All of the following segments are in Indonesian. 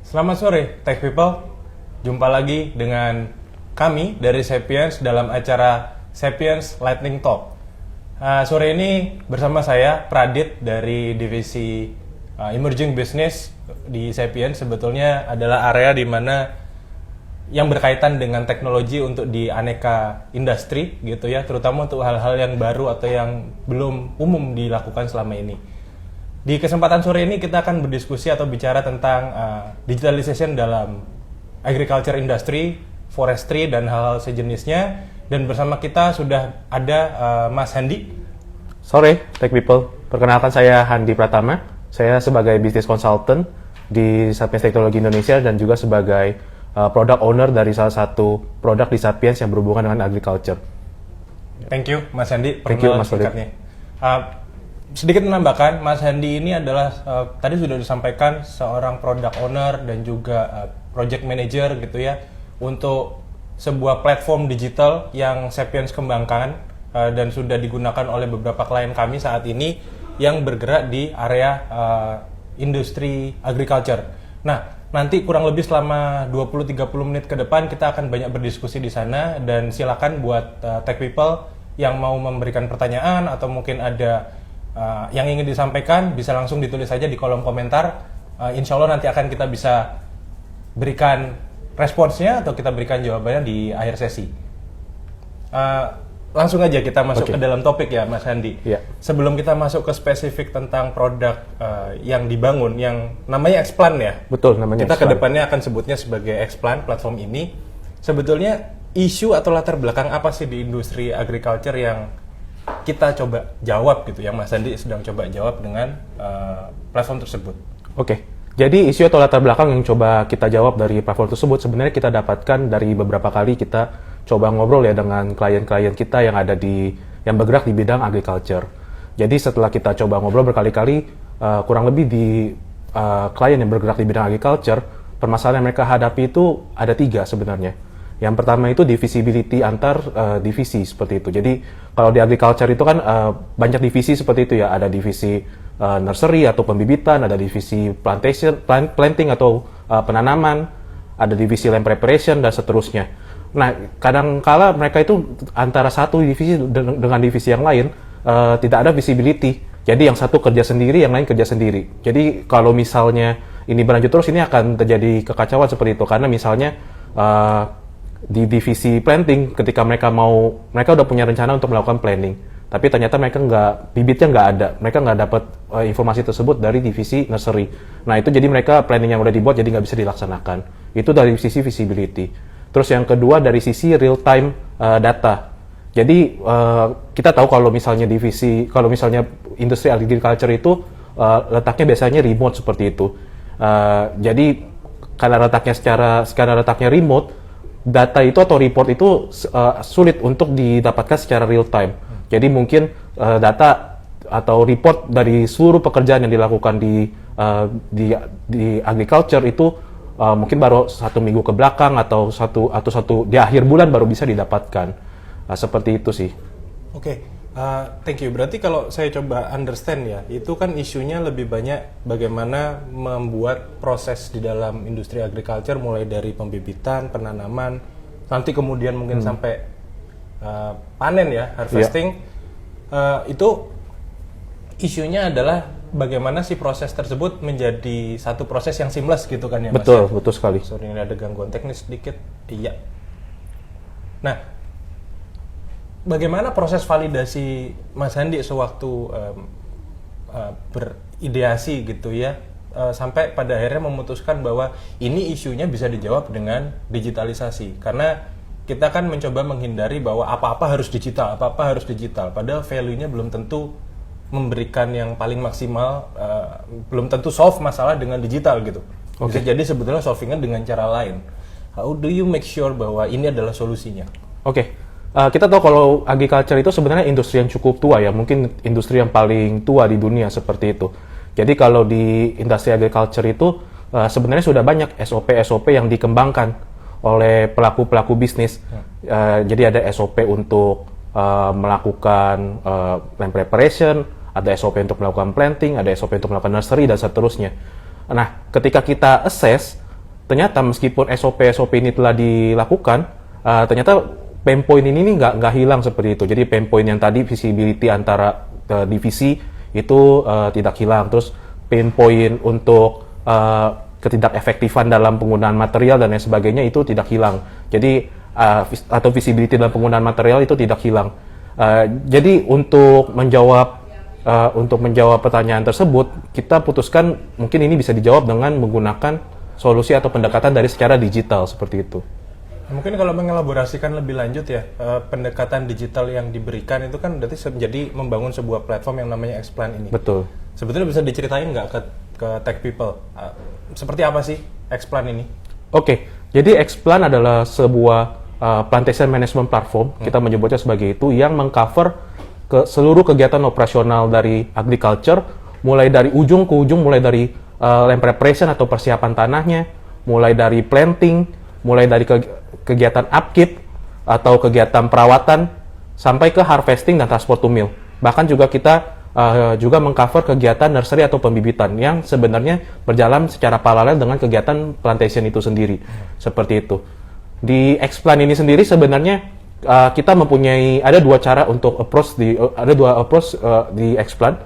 Selamat sore, Tech People. Jumpa lagi dengan kami dari Sapiens dalam acara Sapiens Lightning Talk. Sore ini bersama saya, Pradit, dari divisi Emerging Business di Sapiens. Sebetulnya adalah area di mana yang berkaitan dengan teknologi untuk di aneka industri, gitu ya, terutama untuk hal-hal yang baru atau yang belum umum dilakukan selama ini. Di kesempatan sore ini kita akan berdiskusi atau bicara tentang digitalization dalam agriculture industry, forestry, dan hal-hal sejenisnya. Dan bersama kita sudah ada Mas Handi. Sore, Tech People. Perkenalkan, saya Handi Pratama. Saya sebagai business consultant di Sapiens Teknologi Indonesia dan juga sebagai product owner dari salah satu produk di Sapiens yang berhubungan dengan agriculture. Thank you, Mas Handi. Thank you, Mas singkatnya. Sedikit menambahkan, Mas Handi ini adalah tadi sudah disampaikan seorang product owner dan juga project manager gitu ya untuk sebuah platform digital yang Sapiens kembangkan dan sudah digunakan oleh beberapa klien kami saat ini yang bergerak di area industri agriculture. Nah, nanti kurang lebih selama 20-30 menit ke depan kita akan banyak berdiskusi di sana, dan silakan buat Tech People yang mau memberikan pertanyaan atau mungkin ada yang ingin disampaikan bisa langsung ditulis saja di kolom komentar. Insya Allah nanti akan kita bisa berikan responsnya atau kita berikan jawabannya di akhir sesi. Langsung aja kita masuk ke dalam topik ya, Mas Handi. Yeah. Sebelum kita masuk ke spesifik tentang produk yang dibangun, yang namanya Xplan ya. Betul, namanya kita Xplan. kedepannya akan sebutnya sebagai Xplan platform ini. Sebetulnya isu atau latar belakang apa sih di industri agriculture yang kita coba jawab gitu, yang Mas Andi sedang coba jawab dengan platform tersebut. Oke, jadi isu atau latar belakang yang coba kita jawab dari platform tersebut sebenarnya kita dapatkan dari beberapa kali kita coba ngobrol ya dengan klien-klien kita yang ada yang bergerak di bidang agriculture. Jadi setelah kita coba ngobrol berkali-kali, kurang lebih di klien yang bergerak di bidang agriculture, permasalahan yang mereka hadapi itu ada 3 sebenarnya. Yang pertama itu divisibility antar divisi seperti itu. Jadi kalau di agriculture itu kan banyak divisi seperti itu ya. Ada divisi nursery atau pembibitan, ada divisi planting atau penanaman, ada divisi land preparation dan seterusnya. Nah, kadang-kala mereka itu antara satu divisi dengan divisi yang lain tidak ada visibility. Jadi yang satu kerja sendiri, yang lain kerja sendiri. Jadi kalau misalnya ini berlanjut terus, ini akan terjadi kekacauan seperti itu. Karena misalnya di divisi planting, ketika mereka udah punya rencana untuk melakukan planning, tapi ternyata bibitnya nggak ada, mereka nggak dapat informasi tersebut dari divisi nursery. Nah itu jadi mereka planning yang udah dibuat jadi nggak bisa dilaksanakan. Itu dari sisi visibility. Terus yang kedua dari sisi real time data. Jadi kita tahu kalau misalnya industri agriculture itu letaknya biasanya remote seperti itu. Jadi karena letaknya remote, data itu atau report itu sulit untuk didapatkan secara real time. Jadi mungkin data atau report dari seluruh pekerjaan yang dilakukan di agriculture itu mungkin baru 1 minggu ke belakang atau satu di akhir bulan baru bisa didapatkan. Seperti itu sih. Oke, thank you. Berarti kalau saya coba understand ya, itu kan isunya lebih banyak bagaimana membuat proses di dalam industri agriculture mulai dari pembibitan, penanaman, nanti kemudian mungkin sampai panen ya, harvesting. Itu isunya adalah bagaimana si proses tersebut menjadi satu proses yang seamless gitu kan ya, Mas? Betul, betul sekali. Sorry, ini ada gangguan teknis sedikit. Iya. Nah, bagaimana proses validasi Mas Handi sewaktu berideasi gitu ya, sampai pada akhirnya memutuskan bahwa ini isunya bisa dijawab dengan digitalisasi? Karena kita kan mencoba menghindari bahwa apa-apa harus digital, padahal value-nya belum tentu memberikan yang paling maksimal, belum tentu solve masalah dengan digital gitu. Bisa jadi sebetulnya solvingnya dengan cara lain. How do you make sure bahwa ini adalah solusinya? Kita tahu kalau agriculture itu sebenarnya industri yang cukup tua ya, mungkin industri yang paling tua di dunia seperti itu. Jadi kalau di industri agriculture itu sebenarnya sudah banyak SOP yang dikembangkan oleh pelaku-pelaku bisnis. Jadi ada SOP untuk melakukan land preparation, ada SOP untuk melakukan planting, ada SOP untuk melakukan nursery dan seterusnya. Nah, ketika kita assess ternyata meskipun SOP ini telah dilakukan, ternyata pain point ini nggak hilang seperti itu. Jadi pain point yang tadi visibility antara divisi itu tidak hilang. Terus pain point untuk ketidakefektifan dalam penggunaan material dan lain sebagainya itu tidak hilang. Jadi atau visibility dalam penggunaan material itu tidak hilang. Jadi untuk menjawab pertanyaan tersebut, kita putuskan mungkin ini bisa dijawab dengan menggunakan solusi atau pendekatan dari secara digital seperti itu. Mungkin kalau mengelaborasikan lebih lanjut ya, pendekatan digital yang diberikan itu kan berarti menjadi membangun sebuah platform yang namanya Xplan ini. Betul. Sebetulnya bisa diceritain nggak ke tech people, seperti apa sih Xplan ini? Oke, jadi Xplan adalah sebuah plantation management platform, kita menyebutnya sebagai itu, yang mengcover seluruh kegiatan operasional dari agriculture, mulai dari ujung ke ujung, mulai dari land preparation atau persiapan tanahnya, mulai dari planting, mulai dari kegiatan upkeep atau kegiatan perawatan, sampai ke harvesting dan transport to mill. Bahkan juga kita juga mengcover kegiatan nursery atau pembibitan yang sebenarnya berjalan secara paralel dengan kegiatan plantation itu sendiri. Seperti itu. Di Xplan ini sendiri sebenarnya kita mempunyai ada dua approach di Xplan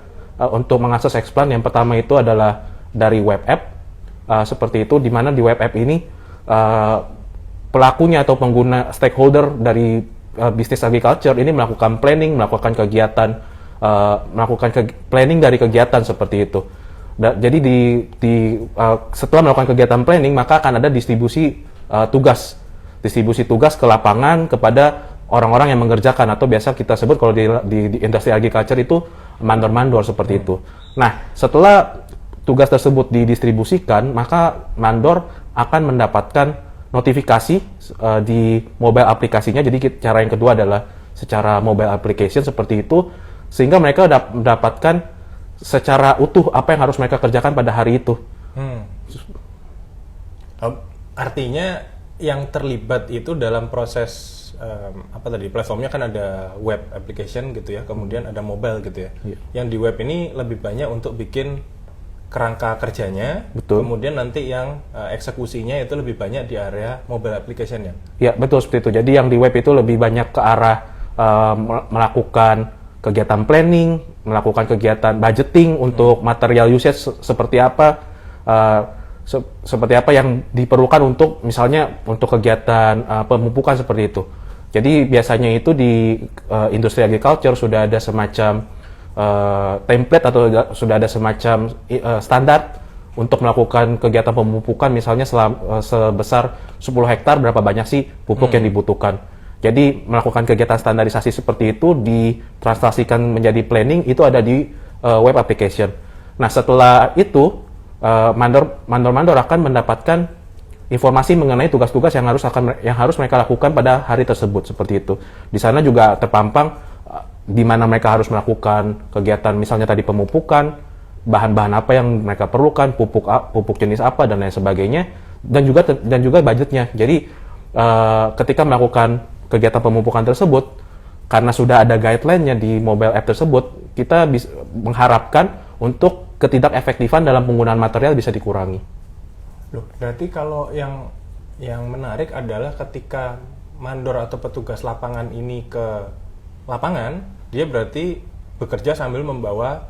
untuk mengakses Xplan. Yang pertama itu adalah dari web app, seperti itu, di mana di web app ini pelakunya atau pengguna stakeholder dari bisnis agriculture ini melakukan planning, melakukan kegiatan, planning dari kegiatan seperti itu. Jadi setelah melakukan kegiatan planning, maka akan ada distribusi tugas ke lapangan kepada orang-orang yang mengerjakan, atau biasa kita sebut kalau di industri agriculture itu mandor-mandor seperti itu. Nah, setelah tugas tersebut didistribusikan, maka mandor akan mendapatkan notifikasi di mobile aplikasinya. Jadi cara yang kedua adalah secara mobile application seperti itu, sehingga mereka mendapatkan secara utuh apa yang harus mereka kerjakan pada hari itu. Artinya yang terlibat itu dalam proses platformnya kan ada web application gitu ya, kemudian ada mobile gitu ya. Yang di web ini lebih banyak untuk bikin kerangka kerjanya, betul. Kemudian nanti yang eksekusinya itu lebih banyak di area mobile application-nya. Ya, betul seperti itu. Jadi yang di web itu lebih banyak ke arah melakukan kegiatan planning, melakukan kegiatan budgeting untuk material usage seperti apa, seperti apa yang diperlukan untuk misalnya untuk kegiatan pemupukan seperti itu. Jadi biasanya itu di industri agriculture sudah ada semacam template atau sudah ada semacam standar untuk melakukan kegiatan pemupukan, misalnya sebesar 10 hektar berapa banyak sih pupuk yang dibutuhkan. Jadi melakukan kegiatan standarisasi seperti itu ditranslasikan menjadi planning, itu ada di web application. Nah, setelah itu mandor-mandor akan mendapatkan informasi mengenai tugas-tugas yang harus mereka lakukan pada hari tersebut seperti itu. Di sana juga terpampang di mana mereka harus melakukan kegiatan misalnya tadi pemupukan, bahan-bahan apa yang mereka perlukan, pupuk jenis apa dan lain sebagainya, dan juga budgetnya. Jadi ketika melakukan kegiatan pemupukan tersebut, karena sudah ada guideline-nya di mobile app tersebut, kita bisa mengharapkan untuk ketidakefektifan dalam penggunaan material bisa dikurangi. Loh, berarti kalau yang menarik adalah ketika mandor atau petugas lapangan ini ke lapangan, dia berarti bekerja sambil membawa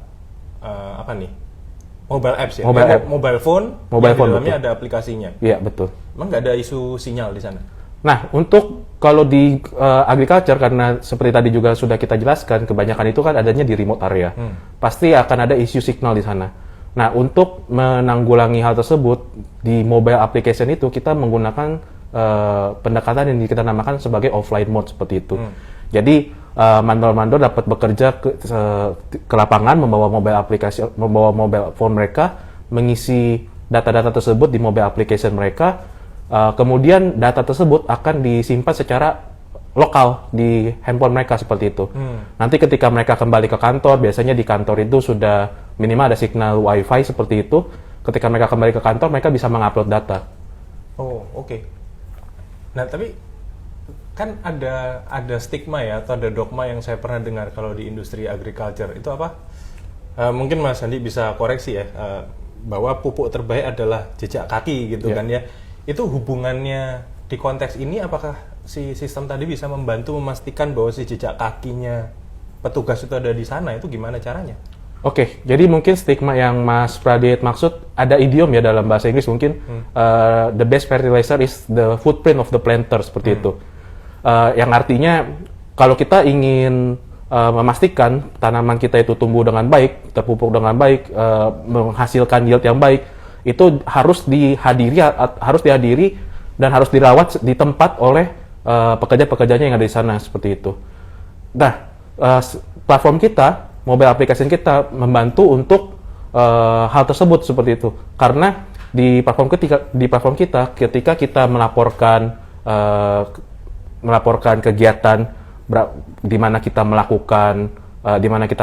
mobile apps ya, mobile phone di dalamnya ada aplikasinya. Iya, betul. Emang nggak ada isu sinyal di sana? Nah, untuk kalau di agriculture, karena seperti tadi juga sudah kita jelaskan, kebanyakan itu kan adanya di remote area. Pasti akan ada isu signal di sana. Nah, untuk menanggulangi hal tersebut, di mobile application itu kita menggunakan pendekatan yang kita namakan sebagai offline mode seperti itu. Jadi, mandor-mandor dapat bekerja ke lapangan, membawa mobile phone mereka, mengisi data-data tersebut di mobile application mereka. Kemudian data tersebut akan disimpan secara lokal di handphone mereka seperti itu. Nanti ketika mereka kembali ke kantor, biasanya di kantor itu sudah minimal ada signal wifi seperti itu. Ketika mereka kembali ke kantor, mereka bisa mengupload data. Oh, oke. Nah, tapi kan ada stigma ya, atau ada dogma yang saya pernah dengar kalau di industri agriculture itu apa? Mungkin Mas Andi bisa koreksi ya, bahwa pupuk terbaik adalah jejak kaki gitu kan ya. Itu hubungannya di konteks ini, apakah si sistem tadi bisa membantu memastikan bahwa si jejak kakinya petugas itu ada di sana, itu gimana caranya? Oke, jadi mungkin stigma yang Mas Pradit maksud, ada idiom ya dalam bahasa Inggris mungkin, the best fertilizer is the footprint of the planter, seperti itu. Yang artinya, kalau kita ingin memastikan tanaman kita itu tumbuh dengan baik, terpupuk dengan baik, menghasilkan yield yang baik, itu harus dihadiri dan harus dirawat di tempat oleh pekerja-pekerjanya yang ada di sana, seperti itu. Nah, platform kita, mobile application kita membantu untuk hal tersebut seperti itu. Karena di platform kita ketika kita melaporkan kegiatan di mana kita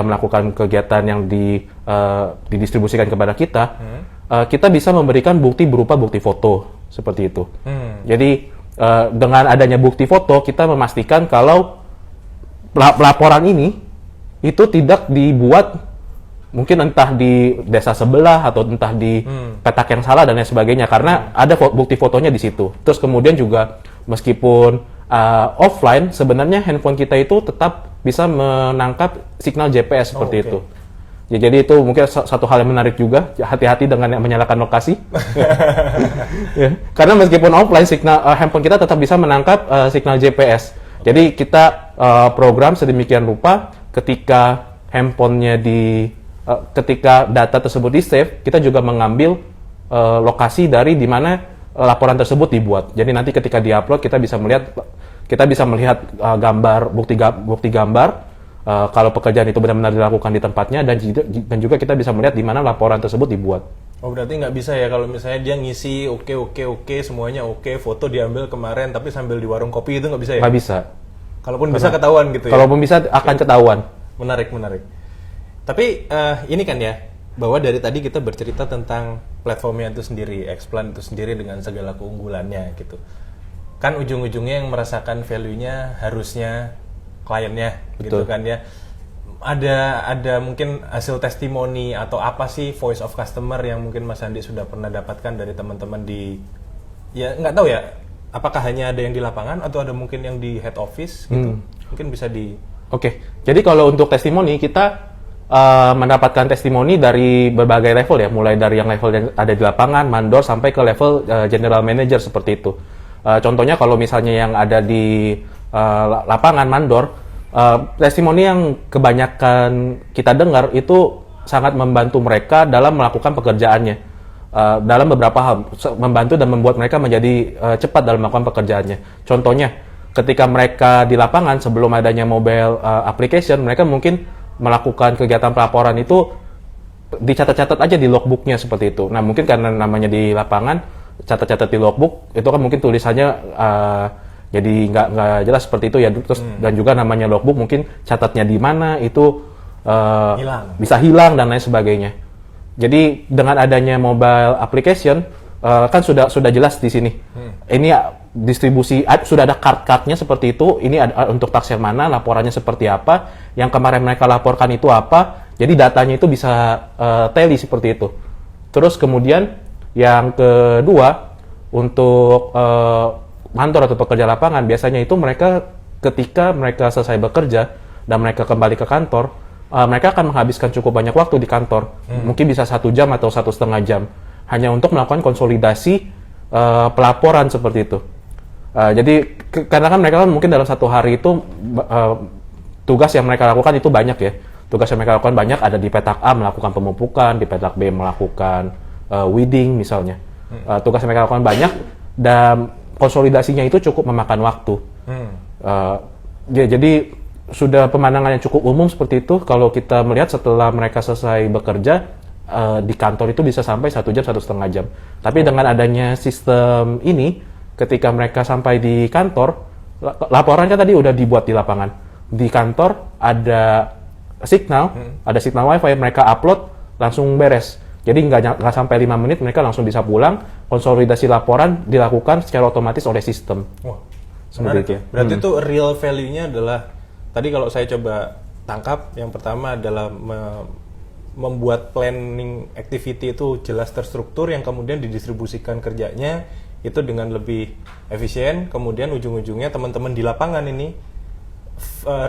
melakukan kegiatan yang didistribusikan kepada kita, kita bisa memberikan bukti berupa bukti foto seperti itu. Jadi dengan adanya bukti foto, kita memastikan kalau laporan ini itu tidak dibuat mungkin entah di desa sebelah atau entah di petak yang salah dan lain sebagainya, karena ada bukti fotonya di situ. Terus kemudian juga meskipun offline, sebenarnya handphone kita itu tetap bisa menangkap signal GPS seperti itu. Ya, jadi itu mungkin satu hal yang menarik juga, hati-hati dengan menyalakan lokasi. Ya, karena meskipun offline, handphone kita tetap bisa menangkap signal GPS. Jadi kita program sedemikian rupa ketika handphonenya ketika data tersebut di save, kita juga mengambil lokasi dari di mana laporan tersebut dibuat. Jadi nanti ketika diupload kita bisa melihat gambar bukti gambar kalau pekerjaan itu benar-benar dilakukan di tempatnya, dan juga kita bisa melihat di mana laporan tersebut dibuat. Oh, berarti nggak bisa ya kalau misalnya dia ngisi oke semuanya oke, foto diambil kemarin tapi sambil di warung kopi, itu nggak bisa ya? Nggak bisa. Kalaupun bisa ketahuan gitu ya? Kalaupun bisa akan ketahuan. Menarik. Tapi ini kan ya, bahwa dari tadi kita bercerita tentang platformnya itu sendiri, Xplan itu sendiri dengan segala keunggulannya gitu. Kan ujung-ujungnya yang merasakan value-nya harusnya kliennya. Betul. Gitu kan ya. Ada mungkin hasil testimoni atau apa sih voice of customer yang mungkin Mas Andi sudah pernah dapatkan dari teman-teman ya nggak tahu ya, apakah hanya ada yang di lapangan atau ada mungkin yang di head office gitu. Mungkin bisa Oke, jadi kalau untuk testimoni kita mendapatkan testimoni dari berbagai level ya, mulai dari yang level yang ada di lapangan, mandor, sampai ke level general manager seperti itu. Contohnya kalau misalnya yang ada di lapangan mandor, testimoni yang kebanyakan kita dengar itu sangat membantu mereka dalam melakukan pekerjaannya, dalam beberapa hal, membantu dan membuat mereka menjadi cepat dalam melakukan pekerjaannya. Contohnya, ketika mereka di lapangan sebelum adanya mobile application, mereka mungkin melakukan kegiatan pelaporan itu dicatat-catat aja di logbooknya seperti itu. Nah, mungkin karena namanya di lapangan, catat-catat di logbook itu kan mungkin tulisannya jadi nggak jelas seperti itu ya. Terus dan juga namanya logbook mungkin catatnya di mana itu bisa hilang dan lain sebagainya. Jadi dengan adanya mobile application kan sudah jelas di sini. Ini distribusi sudah ada card-cardnya seperti itu. Ini ada untuk tax yang mana, laporannya seperti apa, yang kemarin mereka laporkan itu apa. Jadi datanya itu bisa tally seperti itu. Terus kemudian yang kedua, untuk kantor atau pekerja lapangan, biasanya itu mereka ketika mereka selesai bekerja dan mereka kembali ke kantor, mereka akan menghabiskan cukup banyak waktu di kantor, mungkin bisa 1 jam atau 1,5 jam, hanya untuk melakukan konsolidasi pelaporan seperti itu. Jadi karena kan mereka kan mungkin dalam satu hari itu tugas yang mereka lakukan itu banyak ya. Tugas yang mereka lakukan banyak, ada di petak A melakukan pemupukan, di petak B melakukan weeding misalnya. Tugas yang mereka lakukan banyak dan konsolidasinya itu cukup memakan waktu. Jadi sudah pemandangan yang cukup umum seperti itu. Kalau kita melihat setelah mereka selesai bekerja di kantor itu bisa sampai 1 jam, 1,5 jam. Tapi dengan adanya sistem ini, ketika mereka sampai di kantor, laporannya tadi udah dibuat di lapangan. Di kantor ada signal, ada signal wifi, mereka upload langsung beres. Jadi nggak sampai 5 menit mereka langsung bisa pulang. Konsolidasi laporan dilakukan secara otomatis oleh sistem. Wah, menarik ya. Berarti itu real value-nya adalah, tadi kalau saya coba tangkap, yang pertama adalah membuat planning activity itu jelas terstruktur, yang kemudian didistribusikan kerjanya, itu dengan lebih efisien, kemudian ujung-ujungnya teman-teman di lapangan ini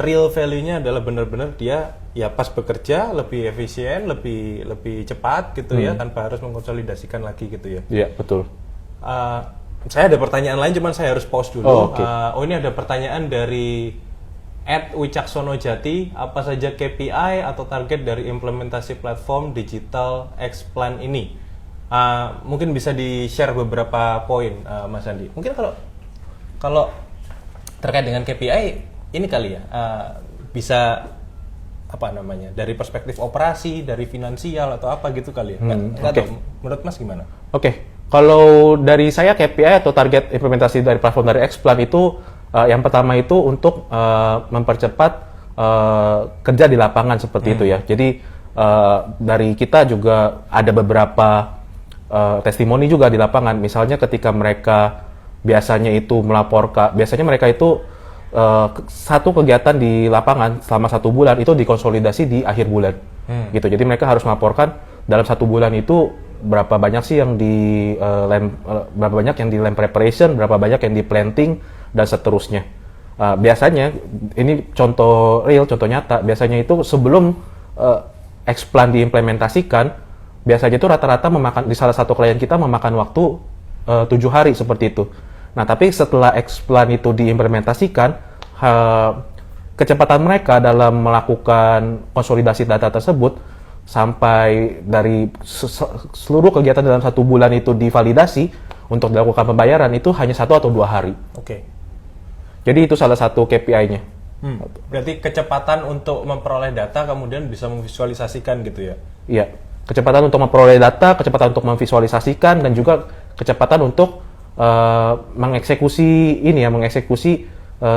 real value-nya adalah benar-benar dia ya pas bekerja lebih efisien, lebih cepat gitu ya, tanpa harus mengkonsolidasikan lagi gitu ya. Iya, betul. Saya ada pertanyaan lain, cuman saya harus pause dulu. Oh, oke. Ini ada pertanyaan dari @wicaksono Jati, apa saja KPI atau target dari implementasi platform digital X-Plan ini? Mungkin bisa di-share beberapa poin, Mas Andi. Mungkin kalau terkait dengan KPI ini kali ya, bisa apa namanya, dari perspektif operasi, dari finansial atau apa gitu kali ya? Nggak tahu. Menurut Mas gimana? Oke. Kalau dari saya KPI atau target implementasi dari platform dari X-Plan itu yang pertama itu untuk mempercepat kerja di lapangan seperti itu ya. Jadi dari kita juga ada beberapa testimoni juga di lapangan. Misalnya ketika mereka biasanya mereka itu satu kegiatan di lapangan selama 1 bulan itu dikonsolidasi di akhir bulan, gitu. Jadi mereka harus melaporkan dalam 1 bulan itu berapa banyak sih yang berapa banyak yang di land preparation, berapa banyak yang di planting dan seterusnya. Biasanya ini contoh real, contoh nyata. Biasanya itu sebelum X-Plan diimplementasikan, biasanya itu rata-rata di salah satu klien kita memakan waktu 7 hari seperti itu. Nah, tapi setelah X-Plan itu diimplementasikan, kecepatan mereka dalam melakukan konsolidasi data tersebut sampai dari seluruh kegiatan dalam 1 bulan itu divalidasi untuk dilakukan pembayaran itu hanya 1 atau 2 hari. Oke. Jadi itu salah satu KPI-nya. Berarti kecepatan untuk memperoleh data kemudian bisa memvisualisasikan gitu ya? Iya. Kecepatan untuk memperoleh data, kecepatan untuk memvisualisasikan, dan juga kecepatan untuk mengeksekusi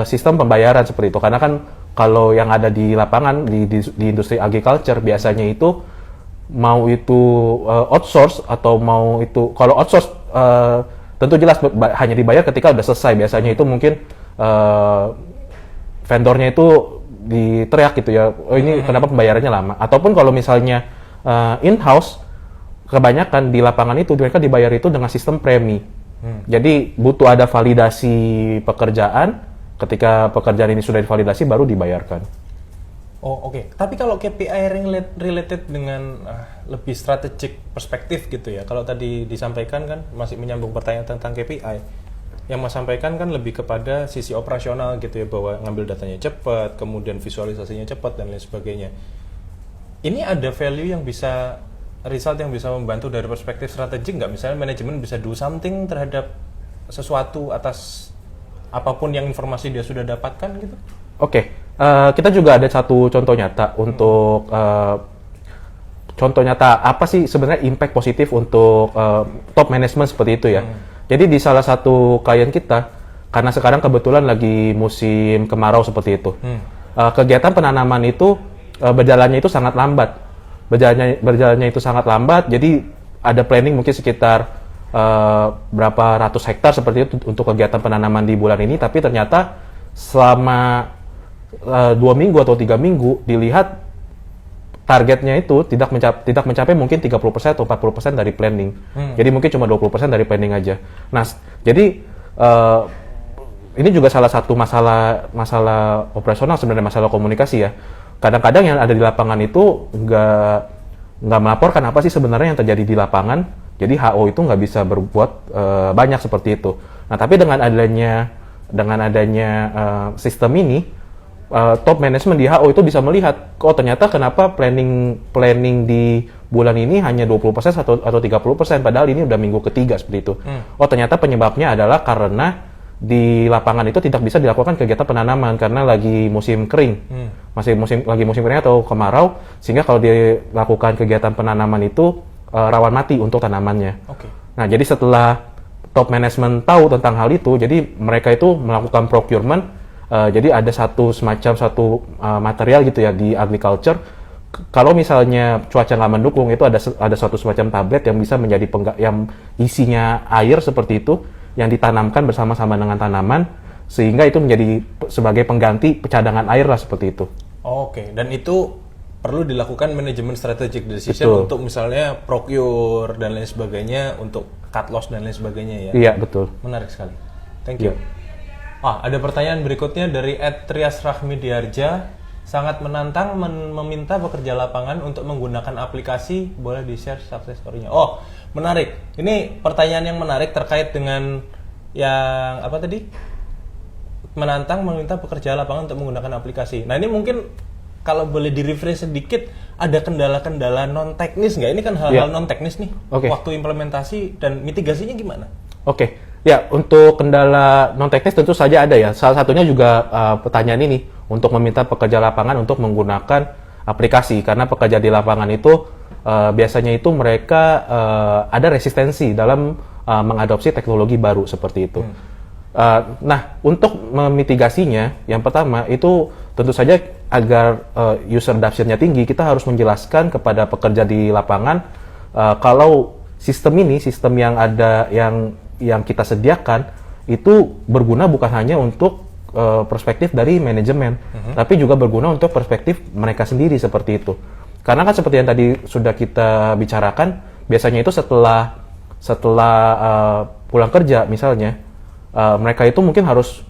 sistem pembayaran seperti itu. Karena kan kalau yang ada di lapangan di industri agriculture biasanya itu mau itu outsource atau mau itu, kalau outsource tentu jelas hanya dibayar ketika udah selesai. Biasanya itu mungkin vendornya itu diteriak gitu ya, oh ini kenapa pembayarannya lama. Ataupun kalau misalnya in-house, kebanyakan di lapangan itu mereka dibayar itu dengan sistem premi. Jadi butuh ada validasi pekerjaan, ketika pekerjaan ini sudah divalidasi baru dibayarkan. Oh, oke. Tapi kalau KPI related dengan lebih strategic perspektif gitu ya. Kalau tadi disampaikan kan masih menyambung pertanyaan tentang KPI. Yang Mas sampaikan kan lebih kepada sisi operasional gitu ya, bahwa ngambil datanya cepat, kemudian visualisasinya cepat dan lain sebagainya. Ini ada value yang bisa, result yang bisa membantu dari perspektif strategik nggak? Misalnya manajemen bisa do something terhadap sesuatu atas apapun yang informasi dia sudah dapatkan gitu? Oke. Kita juga ada satu contoh nyata untuk contoh nyata apa sih sebenarnya impact positif untuk top management seperti itu ya. Jadi di salah satu klien kita, karena sekarang kebetulan lagi musim kemarau seperti itu, kegiatan penanaman itu berjalannya itu sangat lambat. Berjalannya itu sangat lambat, jadi ada planning mungkin sekitar berapa ratus hektar seperti itu untuk kegiatan penanaman di bulan ini, tapi ternyata selama 2 minggu atau 3 minggu dilihat targetnya itu tidak mencapai mungkin 30% atau 40% dari planning. Jadi mungkin cuma 20% dari planning aja. Nah, jadi ini juga salah satu masalah operasional sebenarnya, masalah komunikasi ya. Kadang-kadang yang ada di lapangan itu nggak melaporkan apa sih sebenarnya yang terjadi di lapangan. Jadi HO itu nggak bisa berbuat banyak seperti itu. Nah, tapi dengan adanya sistem ini, top management di HO itu bisa melihat, oh ternyata kenapa planning di bulan ini hanya 20% atau 30%, padahal ini udah minggu ketiga seperti itu. Oh ternyata penyebabnya adalah karena di lapangan itu tidak bisa dilakukan kegiatan penanaman karena lagi musim kering, lagi musim kering atau kemarau, sehingga kalau dilakukan kegiatan penanaman itu rawan mati untuk tanamannya. Nah, jadi setelah top management tahu tentang hal itu, jadi mereka itu melakukan procurement. Jadi ada satu material gitu ya di agriculture. Kalau misalnya cuaca nggak mendukung, itu ada suatu semacam tablet yang bisa menjadi yang isinya air seperti itu, yang ditanamkan bersama-sama dengan tanaman, sehingga itu menjadi sebagai pengganti cadangan air lah seperti itu. Oke, dan itu perlu dilakukan manajemen strategic decision Betul. untuk misalnya procure dan lain sebagainya, untuk cut loss dan lain sebagainya ya. Iya, betul. Menarik sekali. Thank you. Iya. Ada pertanyaan berikutnya dari @trias Rahmi Diarja. Sangat menantang meminta pekerja lapangan untuk menggunakan aplikasi. Boleh di-share success story-nya. Oh, menarik. Ini pertanyaan yang menarik terkait dengan yang apa tadi? Menantang meminta pekerja lapangan untuk menggunakan aplikasi. Nah, ini mungkin kalau boleh di-refresh sedikit, ada kendala-kendala non-teknis nggak? Ini kan hal-hal non-teknis nih. Oke. Waktu implementasi dan mitigasinya gimana? Oke, ya untuk kendala non teknis tentu saja ada ya. Salah satunya juga pertanyaan ini untuk meminta pekerja lapangan untuk menggunakan aplikasi karena pekerja di lapangan itu biasanya itu mereka ada resistensi dalam mengadopsi teknologi baru seperti itu. Nah, untuk memitigasinya, yang pertama itu tentu saja agar user adoption-nya tinggi, kita harus menjelaskan kepada pekerja di lapangan kalau sistem ini, sistem yang ada yang kita sediakan itu berguna bukan hanya untuk perspektif dari manajemen, tapi juga berguna untuk perspektif mereka sendiri seperti itu. Karena kan seperti yang tadi sudah kita bicarakan, biasanya itu setelah pulang kerja misalnya, mereka itu mungkin harus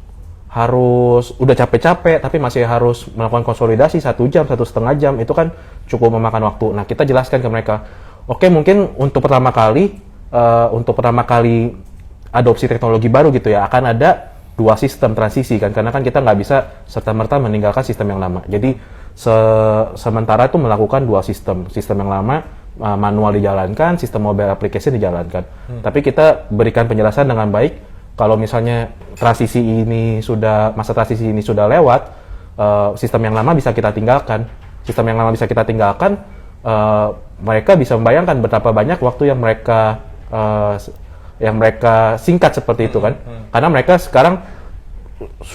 udah capek-capek tapi masih harus melakukan konsolidasi 1 jam, 1,5 jam, itu kan cukup memakan waktu. Nah, kita jelaskan ke mereka, oke, mungkin untuk pertama kali adopsi teknologi baru gitu ya, akan ada 2 sistem transisi kan, karena kan kita nggak bisa serta-merta meninggalkan sistem yang lama. Jadi sementara itu melakukan 2 sistem yang lama manual dijalankan, sistem mobile application dijalankan. Tapi kita berikan penjelasan dengan baik. Kalau misalnya masa transisi ini sudah lewat, sistem yang lama bisa kita tinggalkan. Mereka bisa membayangkan betapa banyak waktu yang mereka singkat seperti itu kan. Karena mereka sekarang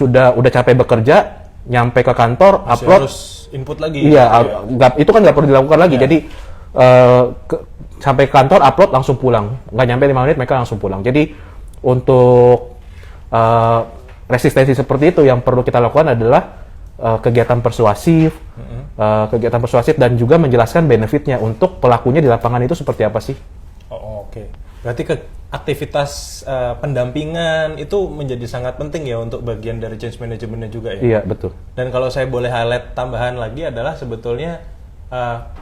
udah capek bekerja, nyampe ke kantor, Masih upload, harus input lagi. iya, itu kan nggak perlu dilakukan lagi. Jadi sampai ke kantor, upload, langsung pulang. Nggak nyampe 5 menit mereka langsung pulang. Jadi untuk resistensi seperti itu yang perlu kita lakukan adalah kegiatan persuasif dan juga menjelaskan benefitnya untuk pelakunya di lapangan itu seperti apa sih. Oke. Berarti aktivitas pendampingan itu menjadi sangat penting ya untuk bagian dari change manajemennya juga ya. Iya, betul. Dan kalau saya boleh highlight tambahan lagi adalah sebetulnya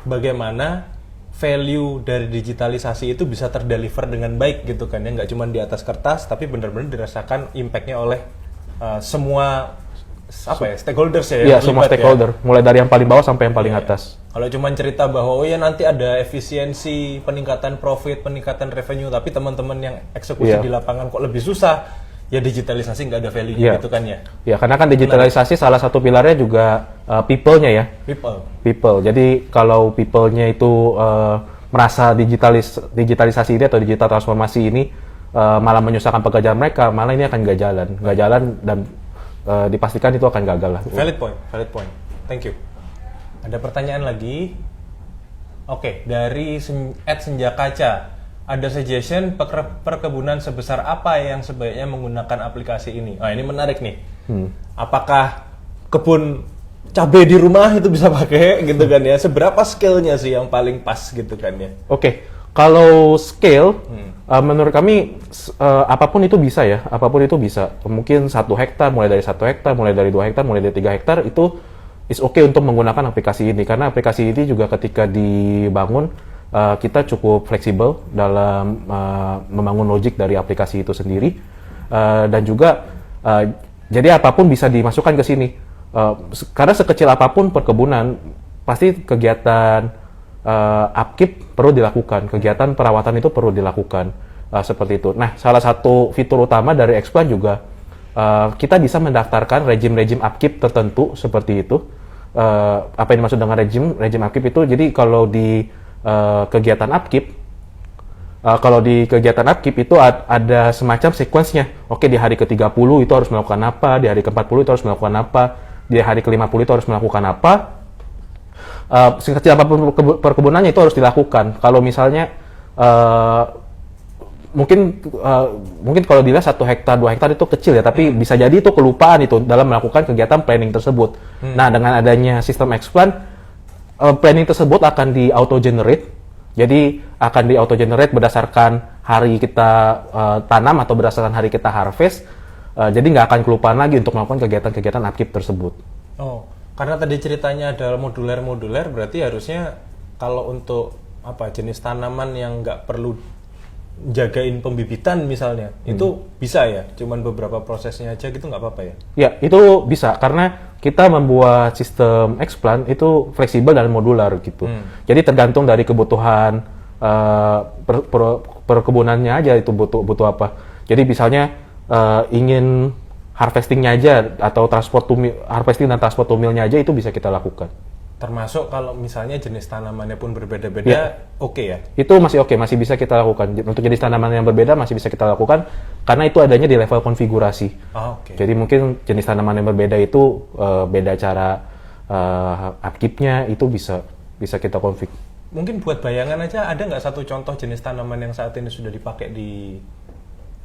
bagaimana value dari digitalisasi itu bisa terdeliver dengan baik gitu kan ya, nggak cuma di atas kertas tapi benar-benar dirasakan impact-nya oleh semua stakeholders ya. Iya, semua stakeholder, mulai dari yang paling bawah sampai yang paling Iya. atas. Kalau cuma cerita bahwa nanti ada efisiensi, peningkatan profit, peningkatan revenue, tapi teman-teman yang eksekusi di lapangan kok lebih susah, ya digitalisasi nggak ada value-nya gitu kan ya. Ya, karena kan digitalisasi salah satu pilarnya juga people-nya ya. People. Jadi kalau people-nya itu merasa digitalisasi ini atau digital transformasi ini malah menyusahkan pekerjaan mereka, malah ini akan nggak jalan dan dipastikan itu akan gagal lah. Valid point. Thank you. Ada pertanyaan lagi? Oke, dari @senjakaca. Ada suggestion perkebunan sebesar apa yang sebaiknya menggunakan aplikasi ini? Ini menarik nih. Apakah kebun cabai di rumah itu bisa pakai gitu kan ya? Seberapa scale-nya sih yang paling pas gitu kan ya? Oke, kalau scale, menurut kami apapun itu bisa ya, Mungkin 1 hektar, mulai dari 1 hektar, mulai dari 2 hektar, mulai dari 3 hektar itu is oke untuk menggunakan aplikasi ini. Karena aplikasi ini juga ketika dibangun, kita cukup fleksibel dalam membangun logik dari aplikasi itu sendiri. Dan juga, jadi apapun bisa dimasukkan ke sini. Karena sekecil apapun perkebunan, pasti kegiatan upkeep perlu dilakukan, kegiatan perawatan itu perlu dilakukan, seperti itu. Nah, salah satu fitur utama dari Xplan juga, kita bisa mendaftarkan rejim upkeep tertentu seperti itu. Apa yang dimaksud dengan rejim upkeep itu? Jadi kalau di kegiatan upkeep itu ada semacam sequence-nya. Oke, di hari ke-30 itu harus melakukan apa, di hari ke-40 itu harus melakukan apa, di hari ke-50 itu harus melakukan apa. Sekecil apapun perkebunannya itu harus dilakukan. Kalau misalnya mungkin kalau dilihat 1 hektar, 2 hektar itu kecil ya, tapi bisa jadi itu kelupaan itu dalam melakukan kegiatan planning tersebut. Nah, dengan adanya sistem Xplan, Planning tersebut akan di auto generate. Jadi akan di auto generate berdasarkan hari kita tanam atau berdasarkan hari kita harvest. Jadi nggak akan kelupaan lagi untuk melakukan kegiatan-kegiatan upkeep tersebut. Oh, karena tadi ceritanya ada moduler, berarti harusnya kalau untuk apa jenis tanaman yang nggak perlu jagain pembibitan misalnya, itu bisa ya? Cuman beberapa prosesnya aja gitu nggak apa-apa ya? Ya, itu bisa karena kita membuat sistem explant itu fleksibel dan modular gitu. Jadi tergantung dari kebutuhan perkebunannya aja itu butuh apa. Jadi misalnya ingin harvestingnya aja atau harvesting dan transport to mill-nya aja itu bisa kita lakukan. Termasuk kalau misalnya jenis tanamannya pun berbeda-beda, oke ya? Itu masih oke, masih bisa kita lakukan. Untuk jenis tanaman yang berbeda masih bisa kita lakukan karena itu adanya di level konfigurasi. Jadi mungkin jenis tanaman yang berbeda itu beda cara upkeep-nya itu bisa kita config. Mungkin buat bayangan aja, ada nggak satu contoh jenis tanaman yang saat ini sudah dipakai di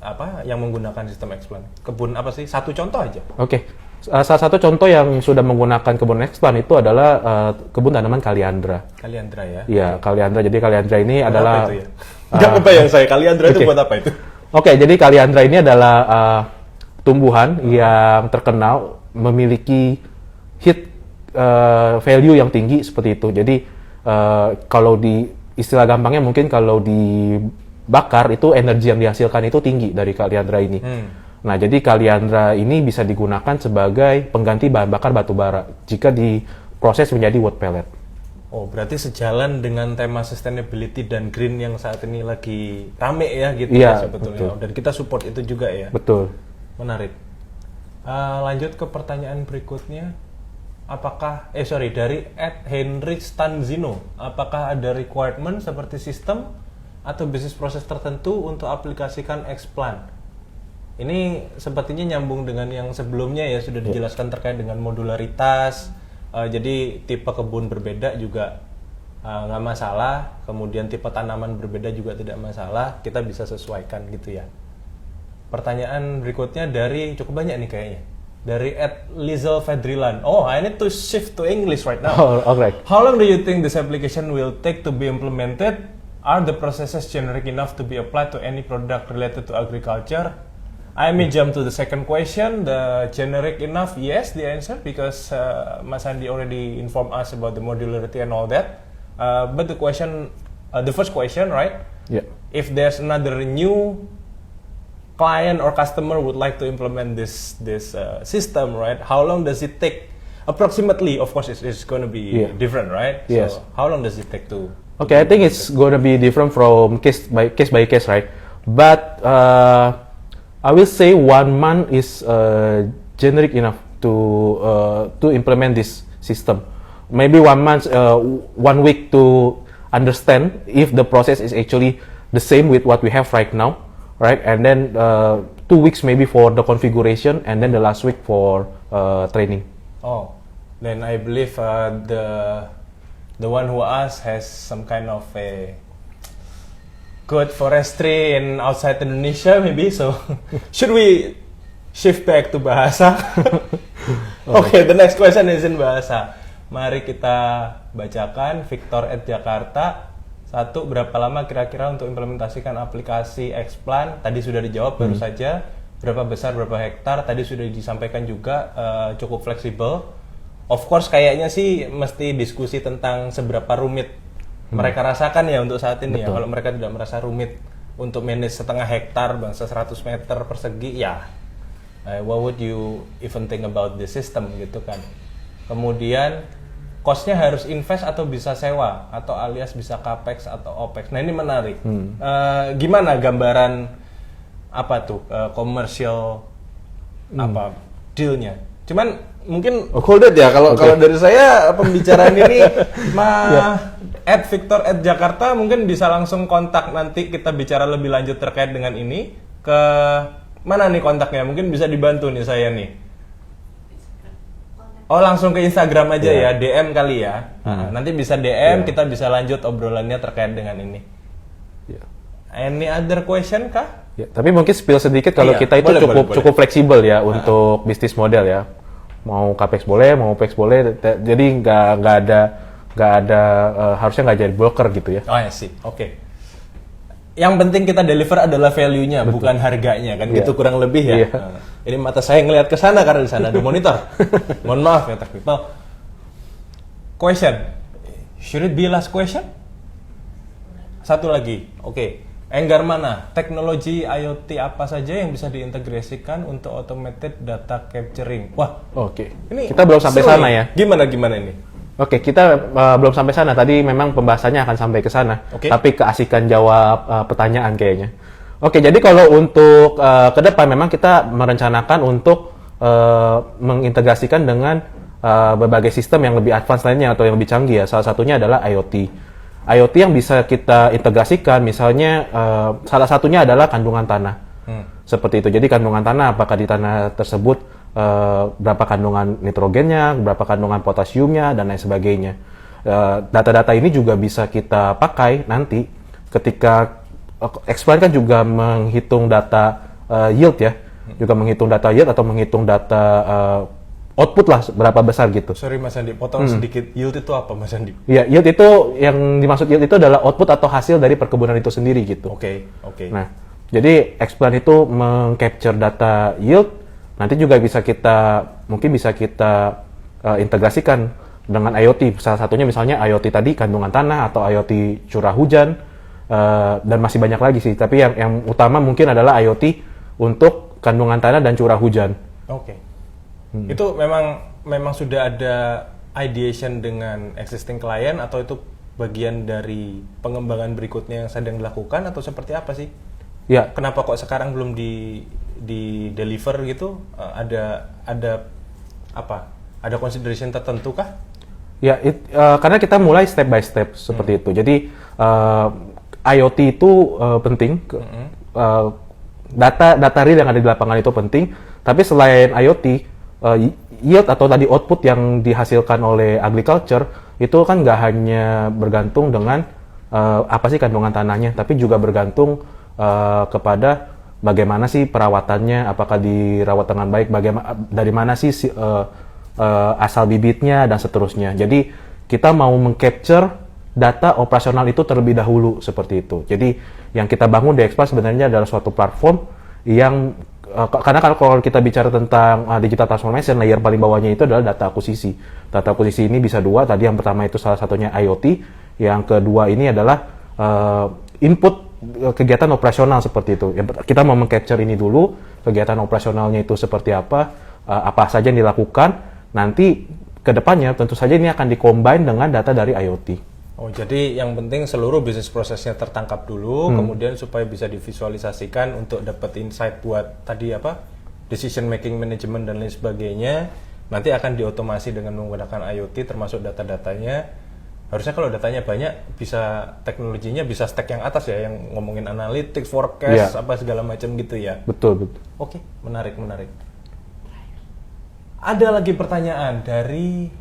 apa yang menggunakan sistem explant? Kebun apa sih? Satu contoh aja. Oke. Salah satu contoh yang sudah menggunakan kebun explant itu adalah kebun tanaman kaliandra. Kaliandra ya? Iya, kaliandra. Jadi kaliandra ini adalah... Itu ya? Nggak kebayang saya, kaliandra itu buat apa itu? Oke, jadi kaliandra ini adalah tumbuhan yang terkenal memiliki heat value yang tinggi seperti itu. Jadi kalau di istilah gampangnya mungkin kalau dibakar itu energi yang dihasilkan itu tinggi dari kaliandra ini. Nah, jadi kaliandra ini bisa digunakan sebagai pengganti bahan bakar batu bara jika diproses menjadi wood pellet. Oh, berarti sejalan dengan tema sustainability dan green yang saat ini lagi rame ya gitu ya sebetulnya. Betul. Dan kita support itu juga ya. Betul. Menarik. Lanjut ke pertanyaan berikutnya. Dari Henry Stanzino, apakah ada requirement seperti sistem atau bisnis proses tertentu untuk aplikasikan explant? Ini sepertinya nyambung dengan yang sebelumnya ya, sudah dijelaskan terkait dengan modularitas. Jadi tipe kebun berbeda juga nggak masalah, kemudian tipe tanaman berbeda juga tidak masalah, kita bisa sesuaikan gitu ya. Pertanyaan berikutnya cukup banyak nih kayaknya. Dari @Lizel Fedrilan. Oh, I need to shift to English right now. Oh, okay. How long do you think this application will take to be implemented? Are the processes generic enough to be applied to any product related to agriculture? I may jump to the second question. The generic enough, yes, the answer, because Mas Andi already informed us about the modularity and all that. But the first question, right? Yeah. If there's another new client or customer would like to implement this system, right? How long does it take? Approximately, of course, it's going to be different, right? Yes. So how long does it take to? Okay, I think it's going to be different from case by case, right? But I will say 1 month is generic enough to implement this system. Maybe 1 month, 1 week to understand if the process is actually the same with what we have right now, right? And then 2 weeks maybe for the configuration, and then the last week for training. Oh, then I believe the one who asked has some kind of a good forestry in outside Indonesia maybe, so should we shift back to bahasa? Okay, the next question is in bahasa. Mari kita bacakan. Victor at Jakarta. 1. Berapa lama kira-kira untuk implementasikan aplikasi explant? Tadi sudah dijawab baru saja. Berapa besar, berapa hektar? Tadi sudah disampaikan juga, cukup fleksibel. Of course kayaknya sih mesti diskusi tentang seberapa rumit mereka rasakan ya untuk saat ini. Betul. Ya. Kalau mereka tidak merasa rumit untuk manage setengah hektar bangsa 100 meter persegi, ya what would you even think about the system gitu kan. Kemudian cost-nya harus invest atau bisa sewa, atau alias bisa capex atau opex. Nah ini menarik. Gimana gambaran apa tuh commercial apa deal-nya? Cuman mungkin hold it ya, kalau dari saya pembicaraan ini Victor at Jakarta mungkin bisa langsung kontak, nanti kita bicara lebih lanjut terkait dengan ini. Ke mana nih kontaknya? Mungkin bisa dibantu nih saya nih. Oh, langsung ke Instagram aja ya, DM kali ya. Nanti bisa DM, kita bisa lanjut obrolannya terkait dengan ini. Any other question kah? Ya, tapi mungkin spill sedikit kalau kita itu cukup fleksibel ya untuk bisnis model ya. Mau capex boleh, mau opex boleh. Jadi nggak nggak ada harusnya nggak jadi blocker gitu ya. Oh ya sih, oke. Yang penting kita deliver adalah value-nya, bukan harganya kan, gitu kurang lebih ya. Nah, ini mata saya ngelihat ke sana karena di sana ada monitor. Mohon maaf ya Tech People. Question, should it be last question? Satu lagi, oke. Enggar mana? Teknologi IoT apa saja yang bisa diintegrasikan untuk automated data capturing? Wah, Oke. ini Kita belum sampai seru sana nih. ya. Gimana ini? Oke, kita belum sampai sana. Tadi memang pembahasannya akan sampai ke sana. Oke. Tapi keasikan jawab pertanyaan kayaknya. Oke, jadi kalau untuk ke depan memang kita merencanakan untuk mengintegrasikan dengan berbagai sistem yang lebih advance lainnya atau yang lebih canggih ya. Salah satunya adalah IoT. IoT yang bisa kita integrasikan, misalnya salah satunya adalah kandungan tanah. Seperti itu. Jadi kandungan tanah, apakah di tanah tersebut berapa kandungan nitrogennya, berapa kandungan potasiumnya, dan lain sebagainya. Data-data ini juga bisa kita pakai nanti ketika Explain kan juga menghitung data yield ya, juga menghitung data yield atau menghitung data output lah berapa besar gitu. Sorry Mas Andi, potong sedikit. Yield itu apa Mas Andi? Ya, yield itu yang dimaksud yield itu adalah output atau hasil dari perkebunan itu sendiri gitu. Oke. Nah, jadi Explain itu meng-capture data yield, nanti juga mungkin bisa kita integrasikan dengan IoT. Salah satunya misalnya IoT tadi kandungan tanah atau IoT curah hujan, dan masih banyak lagi sih. Tapi yang utama mungkin adalah IoT untuk kandungan tanah dan curah hujan. Oke. Itu memang sudah ada ideation dengan existing client atau itu bagian dari pengembangan berikutnya yang sedang dilakukan atau seperti apa sih? Ya. Kenapa kok sekarang belum di deliver gitu? Ada apa? Ada consideration tertentu kah? Ya, karena kita mulai step by step seperti itu. Jadi IoT itu penting. Data real yang ada di lapangan itu penting. Tapi selain IoT, yield atau tadi output yang dihasilkan oleh agriculture itu kan nggak hanya bergantung dengan apa sih kandungan tanahnya, tapi juga bergantung kepada bagaimana sih perawatannya, apakah dirawat dengan baik, dari mana sih asal bibitnya dan seterusnya. Jadi kita mau meng-capture data operasional itu terlebih dahulu seperti itu. Jadi yang kita bangun di Explain sebenarnya adalah suatu platform yang karena kalau kita bicara tentang digital transformation, layer paling bawahnya itu adalah data akuisisi. Data akuisisi ini bisa dua. Tadi yang pertama itu salah satunya IoT, yang kedua ini adalah input kegiatan operasional seperti itu. Kita mau meng-capture ini dulu, kegiatan operasionalnya itu seperti apa saja yang dilakukan. Nanti ke depannya tentu saja ini akan di-combine dengan data dari IoT. Oh, jadi yang penting seluruh bisnis prosesnya tertangkap dulu, kemudian supaya bisa divisualisasikan untuk dapat insight buat tadi decision making management dan lain sebagainya. Nanti akan diotomasi dengan menggunakan IoT termasuk data-datanya. Harusnya kalau datanya banyak, bisa teknologinya bisa stack yang atas ya, yang ngomongin analytics, forecast, apa segala macam gitu ya. Betul. Oke, menarik. Ada lagi pertanyaan dari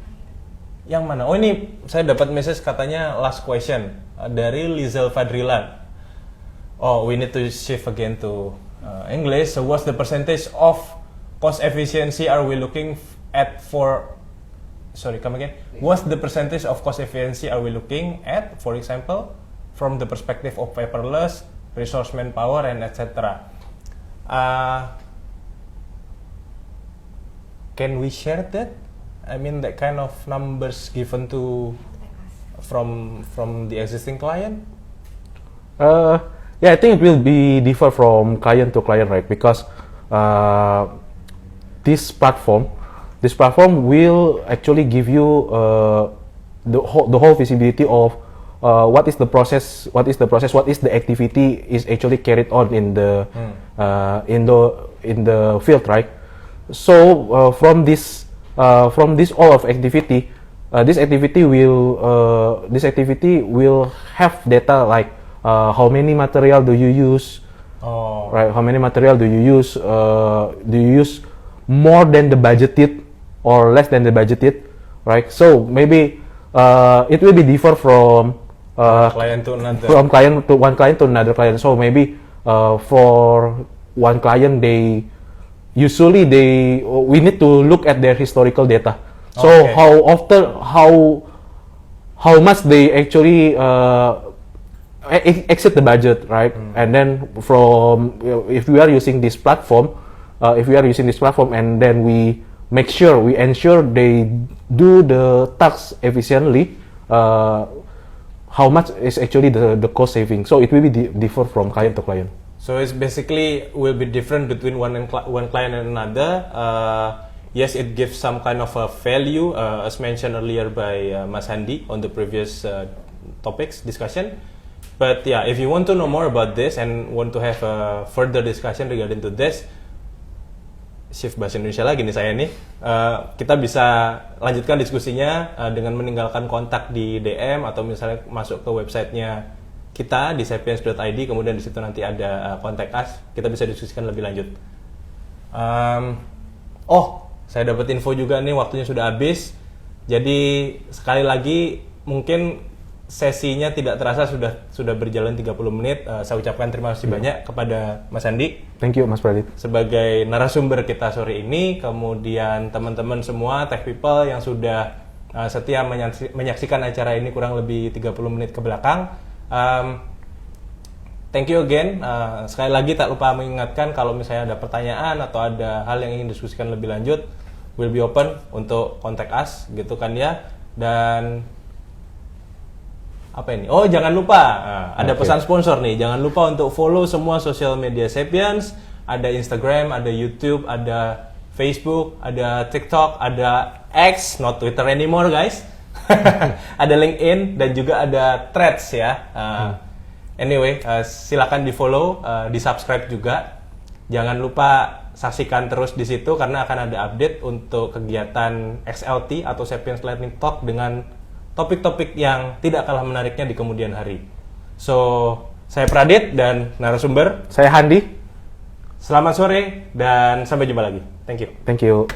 yang mana? Oh, ini saya dapat message katanya last question dari Lizel Fadrilan. Oh, we need to shift again to English. So what's the percentage of cost efficiency are we looking at for? Sorry, come again. What's the percentage of cost efficiency are we looking at, for example, from the perspective of paperless, resource manpower, and etc. Can we share that? I mean, that kind of numbers given from the existing client? Yeah, I think it will be differ from client to client, right? Because this platform will actually give you the whole visibility of what is the process, what is the activity is actually carried on in the field, right? So from this all of activity, this activity will have data like how many material do you use, right? How many material do you use? Do you use more than the budgeted or less than the budgeted, right? So maybe it will be differ from client to another. From one client to another client. So maybe for one client we need to look at their historical data. So Okay. how much they actually exceed the budget, right? And then from if we are using this platform, and then we ensure they do the tasks efficiently, how much is actually the cost saving? So it will be differ from client to client. So it's basically will be different between one client and another. Yes, it gives some kind of a value, as mentioned earlier by Mas Handi on the previous topics discussion. But yeah, if you want to know more about this and want to have a further discussion regarding to this, shift bahasa Indonesia lagi nih saya nih. Kita bisa lanjutkan diskusinya dengan meninggalkan kontak di DM atau misalnya masuk ke websitenya kita di sapiens.id, kemudian di situ nanti ada contact us, kita bisa diskusikan lebih lanjut. Saya dapat info juga nih, waktunya sudah habis. Jadi sekali lagi mungkin sesinya tidak terasa sudah berjalan 30 menit. Saya ucapkan terima kasih banyak kepada Mas Handi. Thank you Mas Pradit. Sebagai narasumber kita sore ini, kemudian teman-teman semua tech people yang sudah setia menyaksikan acara ini kurang lebih 30 menit ke belakang. Thank you again. Sekali lagi tak lupa mengingatkan kalau misalnya ada pertanyaan atau ada hal yang ingin diskusikan lebih lanjut, will be open untuk contact us gitu kan ya. Dan apa ini? Jangan lupa ada pesan sponsor nih. Jangan lupa untuk follow semua sosial media Sapiens. Ada Instagram, ada YouTube, ada Facebook, ada TikTok, ada X, not Twitter anymore guys. Ada LinkedIn dan juga ada Threads ya. Anyway, silakan di follow, di subscribe juga. Jangan lupa saksikan terus di situ karena akan ada update untuk kegiatan XLT atau Sapiens Lightning Talk dengan topik-topik yang tidak kalah menariknya di kemudian hari. So, saya Pradit dan narasumber. Saya Handi. Selamat sore dan sampai jumpa lagi. Thank you. Thank you.